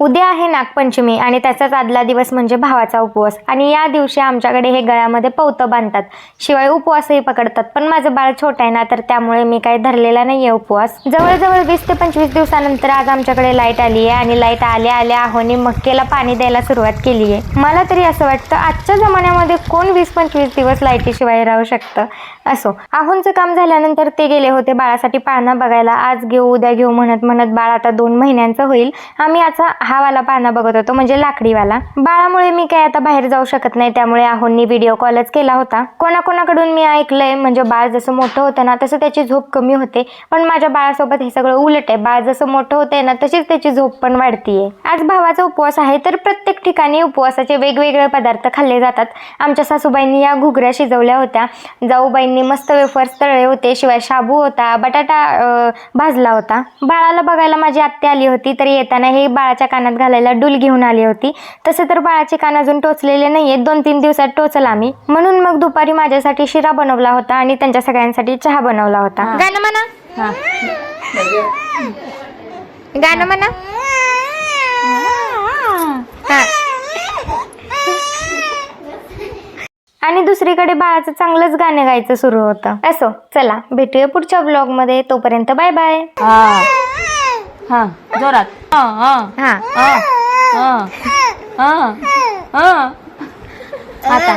उद्या आहे नागपंचमी आणि त्याचाच आदला दिवस म्हणजे भावाचा उपवास आणि या दिवशी आमच्याकडे हे गळ्यामध्ये पवतं बांधतात, शिवाय उपवासही पकडतात. पण माझं बाळ छोटं आहे ना, तर त्यामुळे मी काही धरलेला नाहीये उपवास. जवळजवळ 20 ते 25 दिवसानंतर आज आमच्याकडे लाईट आली आहे आणि लाईट आल्या आल्या आहोनी मक्केला पाणी द्यायला सुरुवात केली आहे. मला तरी असं वाटतं आजच्या जमान्यामध्ये कोण 20-25 दिवस लाईटीशिवाय राहू शकतं. असो, आहोंचं काम झाल्यानंतर ते गेले होते बाळासाठी पाळणा बघायला. आज घेऊ उद्या घेऊ म्हणत म्हणत बाळ आता 2 महिन्यांचं होईल. आम्ही आता हा वाला पाळणा बघत होतो, म्हणजे लाकडीवाला. बाळामुळे मी काय आता बाहेर जाऊ शकत नाही, त्यामुळे आहोंनी व्हिडिओ कॉलच केला होता. कोणाकोणाकडून मी ऐकलंय म्हणजे बाळ जसं मोठं होतं ना तसं त्याची झोप कमी होते, पण माझ्या बाळासोबत हे सगळं उलट आहे. बाळ जसं मोठं होतंय ना तशीच त्याची झोप पण वाढतीये. आज भावाचा उपवास आहे, तर प्रत्येक ठिकाणी उपवासाचे वेगवेगळे पदार्थ खाल्ले जातात. आमच्या सासूबाईंनी या घुगऱ्या शिजवल्या होत्या, जाऊबाईंनी मस्त वेफर्स तळले होते, शिवाय शाबू होता, बटाटा भाजला होता. बाळाला बघायला माझी आत्या आली होती, तर येताना हे बाळाच्या कानात घालायला डूल घेऊन आली होती. तसे तर बाळाचे कान अजून टोचलेले नाहीये, 2-3 दिवसात टोचल आम्ही. म्हणून मग दुपारी माझ्यासाठी शिरा बनवला होता आणि त्यांच्या सगळ्यांसाठी चहा बनवला होता. गाणं म्हणा, गाणं म्हणा. आणि दुसरीकडे बाळाचं चांगलंच गाणं गायचं सुरू होतं. असो, चला भेटूया पुढच्या ब्लॉग मध्ये. तोपर्यंत बाय बाय. जोरात. आता